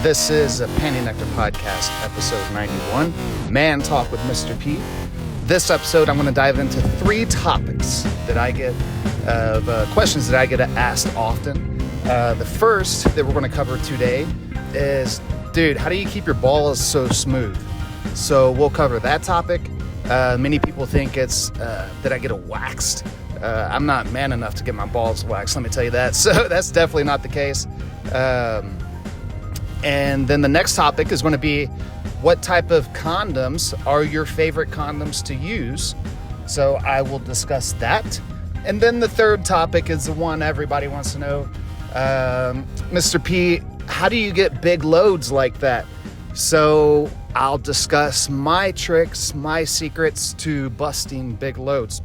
This is a PN91 podcast, episode 91, Man Talk with MrP. This episode, I'm going to dive into three topics that I get, questions that I get asked often. The first that we're going to cover today is, dude, how do you keep your balls so smooth? So we'll cover that topic. Many people think it's that I get it waxed. I'm not man enough to get my balls waxed, let me tell you that. So that's definitely not the case. And then the next topic is going to be, what type of condoms are your favorite condoms to use? So I will discuss that. And then the third topic is the one everybody wants to know. Mr. P, how do you get big loads like that? So I'll discuss my tricks, my secrets to busting big loads.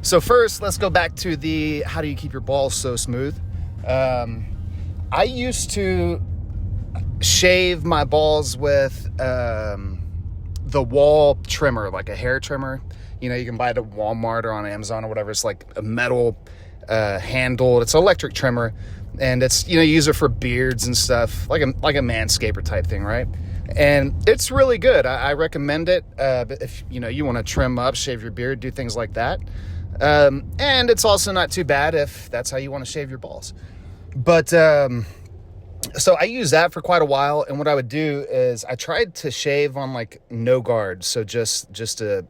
So first, let's go back to the how do you keep your balls so smooth? I used to shave my balls with the wall trimmer, like a hair trimmer. You know, you can buy it at Walmart or on Amazon or whatever. It's like a metal handle. It's an electric trimmer, and it's, you know, you use it for beards and stuff, like a manscaper type thing, right? And it's really good. I recommend it. If you know you want to trim up, shave your beard, do things like that. And it's also not too bad if that's how you want to shave your balls. But so I used that for quite a while, and what I would do is I tried to shave on like no guard, so just the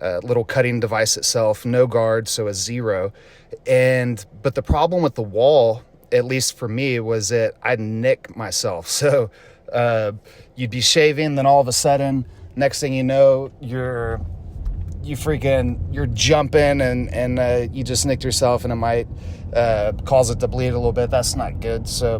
little cutting device itself, no guard, so a zero. But the problem with the wall, at least for me, was that I'd nick myself. So you'd be shaving, then all of a sudden, next thing you know, you're jumping and you just nicked yourself, and it might cause it to bleed a little bit. That's not good. So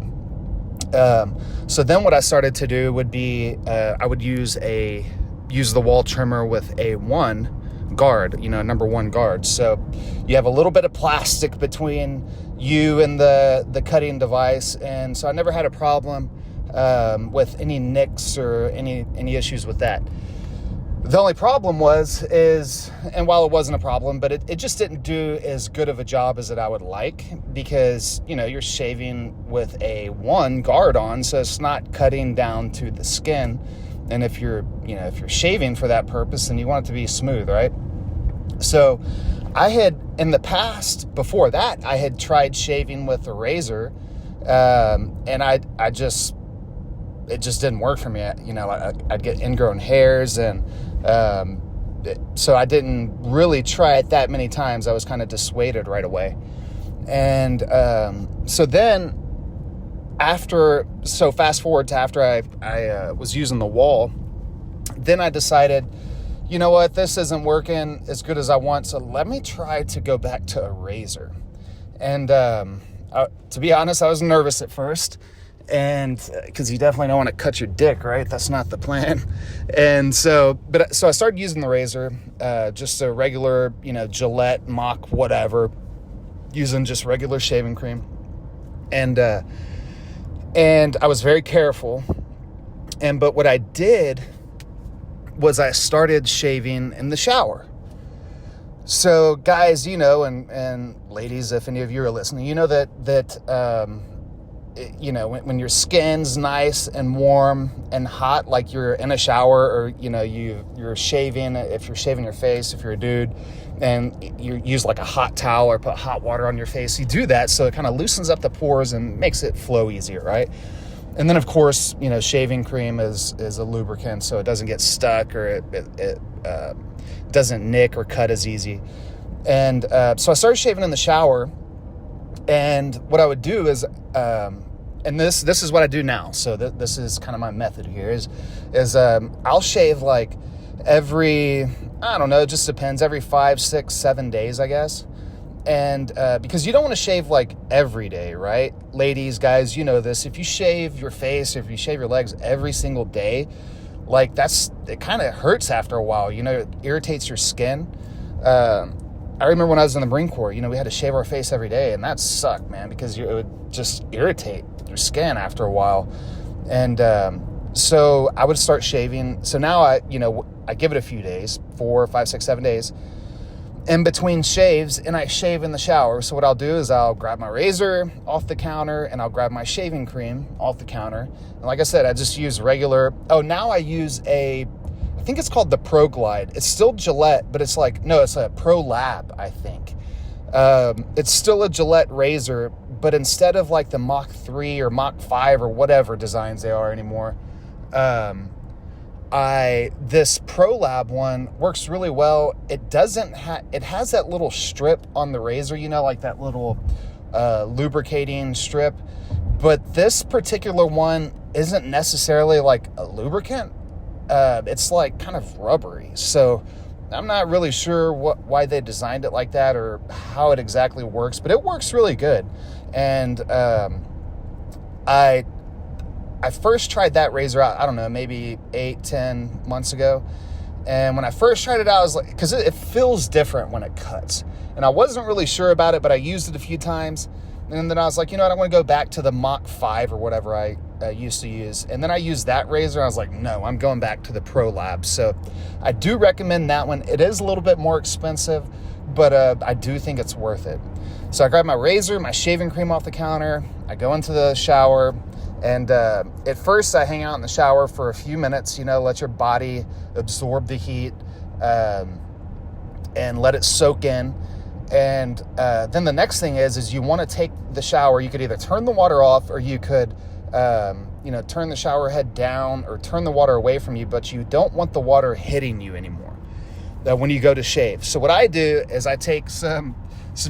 then what I started to do would be I would use the wall trimmer with a one guard, number one guard. So you have a little bit of plastic between you and the cutting device, and so I never had a problem with any nicks or any issues with that. The only problem and while it wasn't a problem, but it just didn't do as good of a job as I would like, because, you're shaving with a one guard on, so it's not cutting down to the skin. And if you're shaving for that purpose, then you want it to be smooth, right? So I had, in the past, before that, I had tried shaving with a razor, and it just didn't work for me. I'd get ingrown hairs, and so I didn't really try it that many times. I was kind of dissuaded right away. And so then fast forward to after I was using the wall, then I decided, you know what, this isn't working as good as I want, so let me try to go back to a razor. And to be honest, I was nervous at first, and because you definitely don't want to cut your dick, right? That's not the plan. And so I started using the razor, just a regular, Gillette, Mach, whatever, using just regular shaving cream. And I was very careful. But what I did was I started shaving in the shower. So guys, and ladies, if any of you are listening, that when your skin's nice and warm and hot, like you're in a shower, or you're shaving, if you're shaving your face, if you're a dude, and you use like a hot towel or put hot water on your face, you do that so it kind of loosens up the pores and makes it flow easier, right? And then of course, shaving cream is a lubricant, so it doesn't get stuck, or it doesn't nick or cut as easy. And so I started shaving in the shower. And what I would do is, and this is what I do now. So this is kind of my method here is I'll shave like every, I don't know, it just depends, every 5, 6, 7 days, I guess. And because you don't want to shave like every day, right? Ladies, guys, you know this. If you shave your face, or if you shave your legs every single day, like it kind of hurts after a while. It irritates your skin. I remember when I was in the Marine Corps, we had to shave our face every day, and that sucked, man, because it would just irritate your skin after a while. And so I would start shaving. So now I give it a few days, 4, 5, 6, 7 days. in between shaves, and I shave in the shower. So what I'll do is I'll grab my razor off the counter and I'll grab my shaving cream off the counter. And like I said, I just use regular, now I use I think it's called the Pro Glide. It's still Gillette, but it's a Pro Lab, I think. It's still a Gillette razor, but instead of like the Mach 3 or Mach 5 or whatever designs they are anymore, this Pro Lab one works really well. It has that little strip on the razor, like that little lubricating strip, but this particular one isn't necessarily like a lubricant. It's like kind of rubbery, so I'm not really sure why they designed it like that or how it exactly works, but it works really good. And I first tried that razor out, I don't know, maybe 8-10 months ago. And when I first tried it out, I was like, because it feels different when it cuts. And I wasn't really sure about it, but I used it a few times. And then I was like, I want to go back to the Mach 5 or whatever I used to use. And then I used that razor. And I was like, no, I'm going back to the Pro Lab. So I do recommend that one. It is a little bit more expensive, but I do think it's worth it. So I grab my razor, my shaving cream off the counter. I go into the shower. And at first I hang out in the shower for a few minutes, let your body absorb the heat and let it soak in. And then the next thing is you want to take the shower. You could either turn the water off or you could, turn the shower head down or turn the water away from you, but you don't want the water hitting you anymore when you go to shave. So what I do is I take some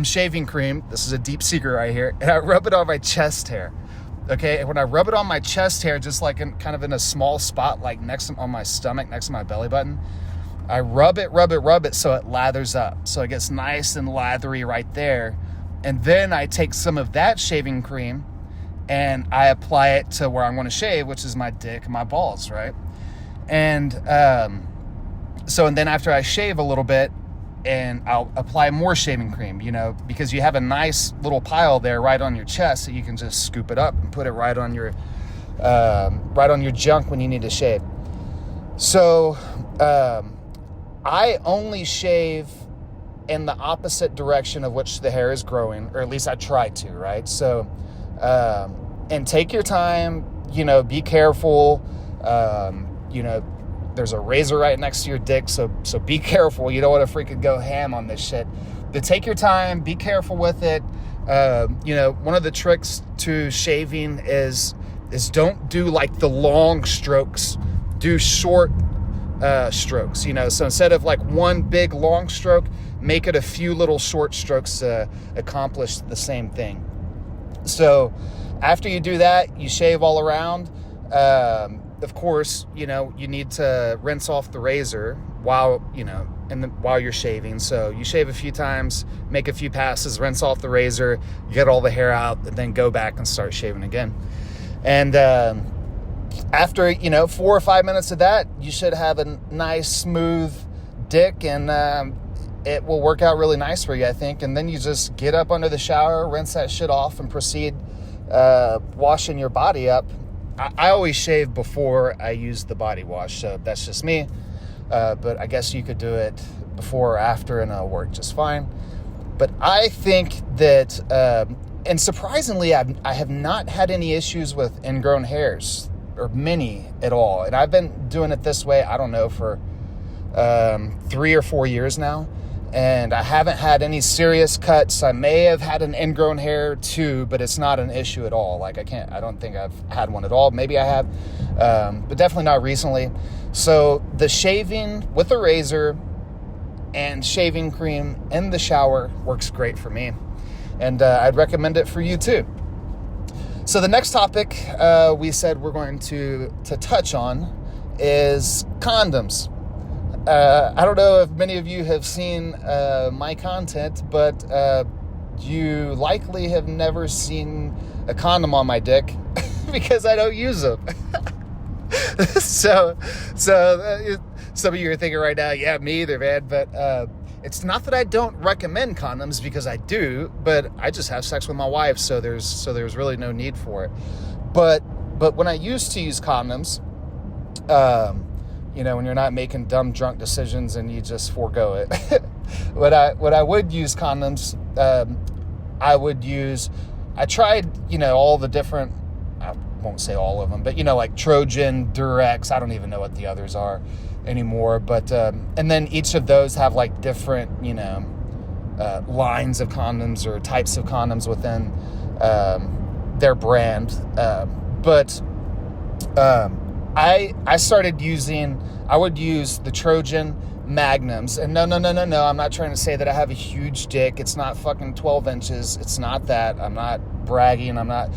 shaving cream. This is a deep secret right here. And I rub it on my chest hair. Okay, and when I rub it on my chest hair, just like in a small spot, like on my stomach, next to my belly button, I rub it so it lathers up. So it gets nice and lathery right there. And then I take some of that shaving cream and I apply it to where I'm going to shave, which is my dick and my balls, right? And and then after I shave a little bit, and I'll apply more shaving cream, because you have a nice little pile there right on your chest, so you can just scoop it up and put it right on your junk when you need to shave. So I only shave in the opposite direction of which the hair is growing, or at least I try to, right? So and take your time, be careful, there's a razor right next to your dick, so be careful. You don't want to freaking go ham on this shit. But take your time, be careful with it. One of the tricks to shaving is don't do like the long strokes. Do short strokes. So instead of like one big long stroke, make it a few little short strokes to accomplish the same thing. So after you do that, you shave all around. Of course, you need to rinse off the razor while you're shaving. So you shave a few times, make a few passes, rinse off the razor, get all the hair out, and then go back and start shaving again. And after 4 or 5 minutes of that, you should have a nice smooth dick, and it will work out really nice for you, I think. And then you just get up under the shower, rinse that shit off, and proceed washing your body up. I always shave before I use the body wash, so that's just me. But I guess you could do it before or after, and it'll work just fine. But I think that, and surprisingly, I have not had any issues with ingrown hairs, or many at all. And I've been doing it this way, I don't know, for 3 or 4 years now. And I haven't had any serious cuts. I may have had an ingrown hair too, but it's not an issue at all. Like I don't think I've had one at all. Maybe I have, but definitely not recently. So the shaving with a razor and shaving cream in the shower works great for me. And I'd recommend it for you too. So the next topic we said we're going to touch on is condoms. I don't know if many of you have seen my content, but you likely have never seen a condom on my dick because I don't use them. So some of you are thinking right now, yeah, me either, man. But it's not that I don't recommend condoms, because I do, but I just have sex with my wife, so there's really no need for it. But when I used to use condoms, when you're not making dumb drunk decisions and you just forego it. When I would use condoms, I tried, all the different, I won't say all of them, but, like Trojan, Durex, I don't even know what the others are anymore. But, and then each of those have like different, lines of condoms or types of condoms within their brand. I started I would use the Trojan Magnums. And no, I'm not trying to say that I have a huge dick. It's not fucking 12 inches. It's not that. I'm not bragging. I'm not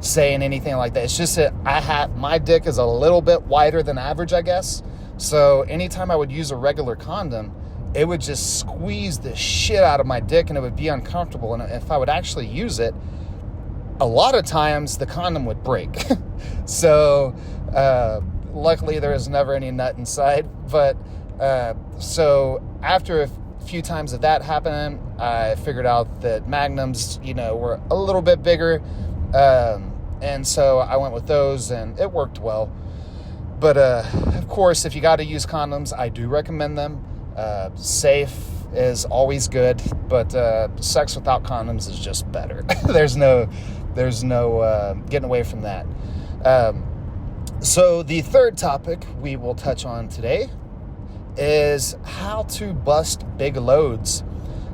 saying anything like that. It's just that my dick is a little bit wider than average, I guess. So anytime I would use a regular condom, it would just squeeze the shit out of my dick and it would be uncomfortable. And if I would actually use it, a lot of times the condom would break. So luckily there was never any nut inside. But so after a few times of that happening, I figured out that Magnums, were a little bit bigger. And so I went with those and it worked well. But of course, if you got to use condoms, I do recommend them. Safe is always good, but sex without condoms is just better. There's no getting away from that. So the third topic we will touch on today is how to bust big loads.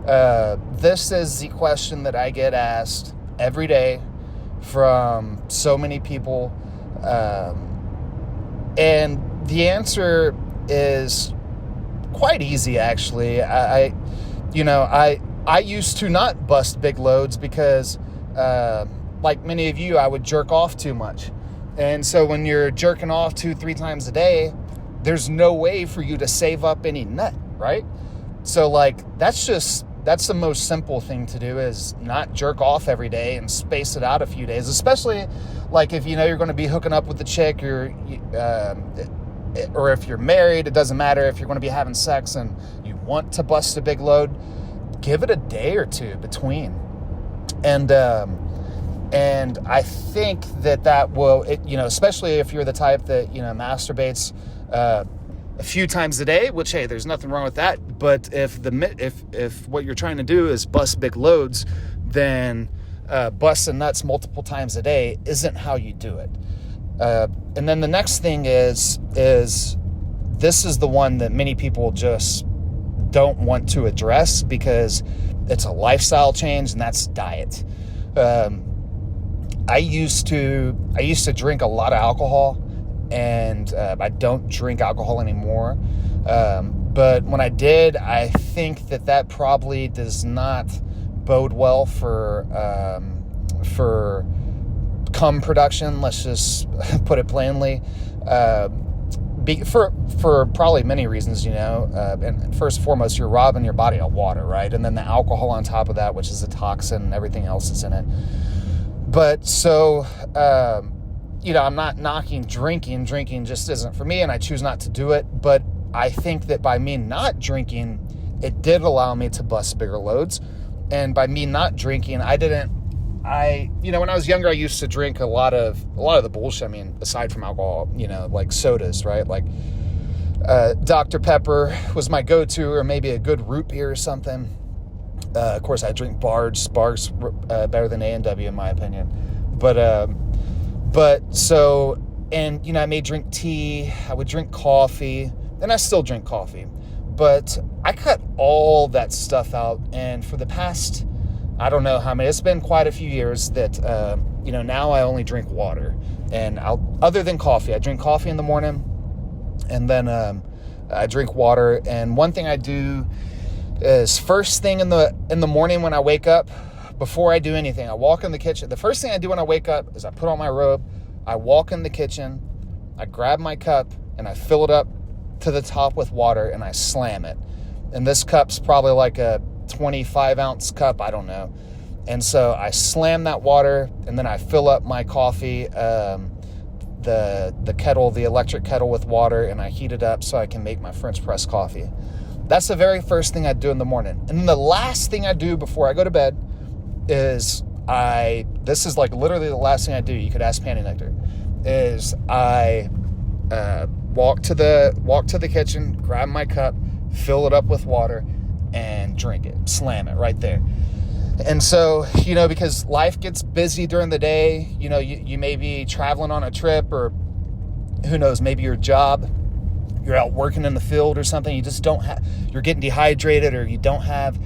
This is the question that I get asked every day from so many people. And the answer is quite easy, actually. I used to not bust big loads because, like many of you, I would jerk off too much. And so when you're jerking off 2-3 times a day, there's no way for you to save up any nut, right? So like, that's the most simple thing to do, is not jerk off every day and space it out a few days, especially like if you're going to be hooking up with the chick, or if you're married. It doesn't matter. If you're going to be having sex and you want to bust a big load, give it a day or two between. And I think that will, especially if you're the type that, masturbates a few times a day, which, hey, there's nothing wrong with that. But if what you're trying to do is bust big loads, then busting nuts multiple times a day isn't how you do it. And then the next thing is this is the one that many people just don't want to address because it's a lifestyle change, and that's diet. I used to drink a lot of alcohol, and I don't drink alcohol anymore. But when I did, I think that probably does not bode well for cum production. Let's just put it plainly. For probably many reasons, and first and foremost, you're robbing your body of water, right? And then the alcohol on top of that, which is a toxin, and everything else that's in it. But so, I'm not knocking drinking. Drinking just isn't for me, and I choose not to do it. But I think that by me not drinking, it did allow me to bust bigger loads. And by me not drinking, when I was younger, I used to drink a lot of the bullshit. I mean, aside from alcohol, like sodas, right? Like Dr. Pepper was my go-to, or maybe a good root beer or something. Of course, I drink Sparks better than A&W in my opinion. But so, and I may drink tea. I would drink coffee, and I still drink coffee. But I cut all that stuff out, and for the past, I don't know how many, it's been quite a few years that, now I only drink water. And other than coffee, I drink coffee in the morning, and then I drink water. And one thing I do is first thing in the morning when I wake up, before I do anything, I walk in the kitchen. The first thing I do when I wake up is I put on my robe, I walk in the kitchen, I grab my cup, and I fill it up to the top with water, and I slam it. And this cup's probably like a 25-ounce cup, I don't know. And so I slam that water, and then I fill up my coffee, the kettle, the electric kettle, with water, and I heat it up so I can make my French press coffee. That's the very first thing I do in the morning. And then the last thing I do before I go to bed is this is like literally the last thing I do, you could ask Panty Nectar, is I walk to the kitchen, grab my cup, fill it up with water, and drink it, slam it right there. And so, because life gets busy during the day, you may be traveling on a trip, or who knows, maybe your job, you're out working in the field or something, you're getting dehydrated, or you don't have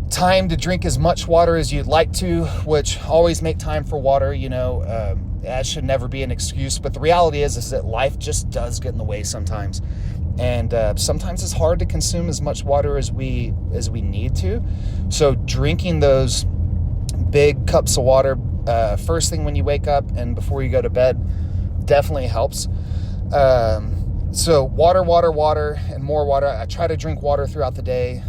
time to drink as much water as you'd like to, which always make time for water, that should never be an excuse. But the reality is that life just does get in the way sometimes. And sometimes it's hard to consume as much water as we need to. So drinking those big cups of water first thing when you wake up and before you go to bed definitely helps. So water, and more water. I try to drink water throughout the day.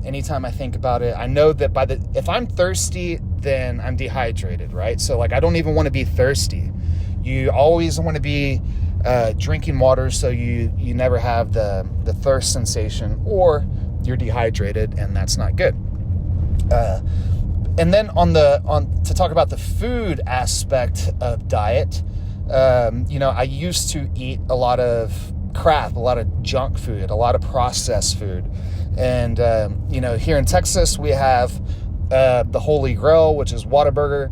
Anytime I think about it, I know that if I'm thirsty, then I'm dehydrated, right? So like, I don't even want to be thirsty. You always want to be drinking water, so you never have the thirst sensation, or you're dehydrated, and that's not good. And then to talk about the food aspect of diet, I used to eat a lot of crap, a lot of junk food, a lot of processed food. And, here in Texas, we have the Holy Grail, which is Whataburger.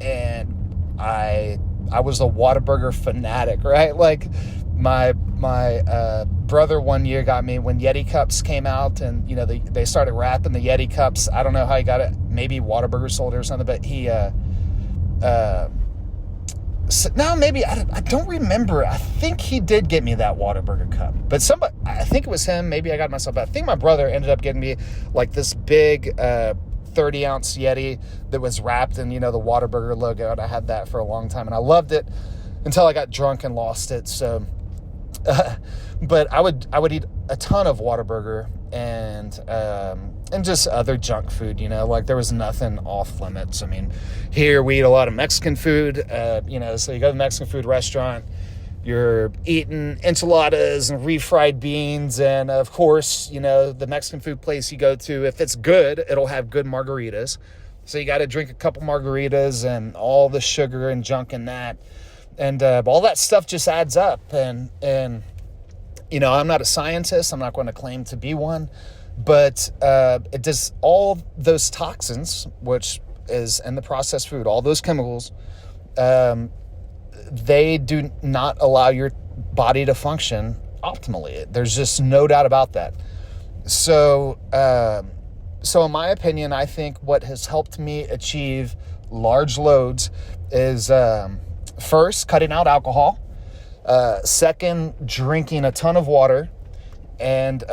And I was a Whataburger fanatic, right? Like my brother one year got me when Yeti cups came out, and, they started wrapping the Yeti cups. I don't know how he got it. Maybe Whataburger sold it or something, but he, I don't remember. I think he did get me that Whataburger cup, but I think it was him. Maybe I got myself, but I think my brother ended up getting me like this big 30-ounce Yeti that was wrapped in, the Whataburger logo. And I had that for a long time, and I loved it until I got drunk and lost it. So, but I would eat a ton of Whataburger and just other junk food, like there was nothing off limits. I mean, here we eat a lot of Mexican food, so you go to the Mexican food restaurant, you're eating enchiladas and refried beans. And of course, the Mexican food place you go to, if it's good, it'll have good margaritas. So you got to drink a couple margaritas and all the sugar and junk in that. And all that stuff just adds up. And I'm not a scientist. I'm not going to claim to be one. But it does all those toxins, which is in the processed food, all those chemicals, they do not allow your body to function optimally. There's just no doubt about that. So in my opinion, I think what has helped me achieve large loads is first, cutting out alcohol. Second, drinking a ton of water. And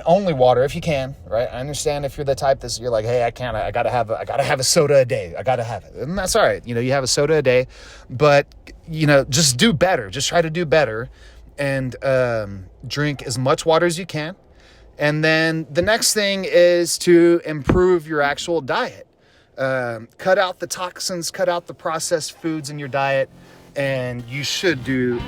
only water if you can, right? I understand if you're the type that you're like, hey, I gotta have a soda a day. I gotta have it. And that's all right. You have a soda a day, but just do better. Just try to do better and, drink as much water as you can. And then the next thing is to improve your actual diet. Cut out the toxins, cut out the processed foods in your diet, and you should do,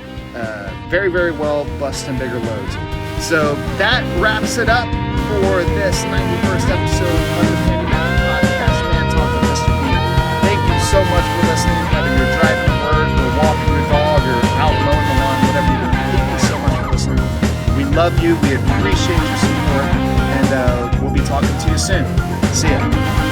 very, very well busting bigger loads. So that wraps it up for this 91st episode of the PN91 podcast, Man Talk with MrP. Thank you so much for listening. Whether you're driving to work or walking your dog or out mowing the lawn, whatever you do, thank you so much for listening. We love you. We appreciate your support, and we'll be talking to you soon. See ya.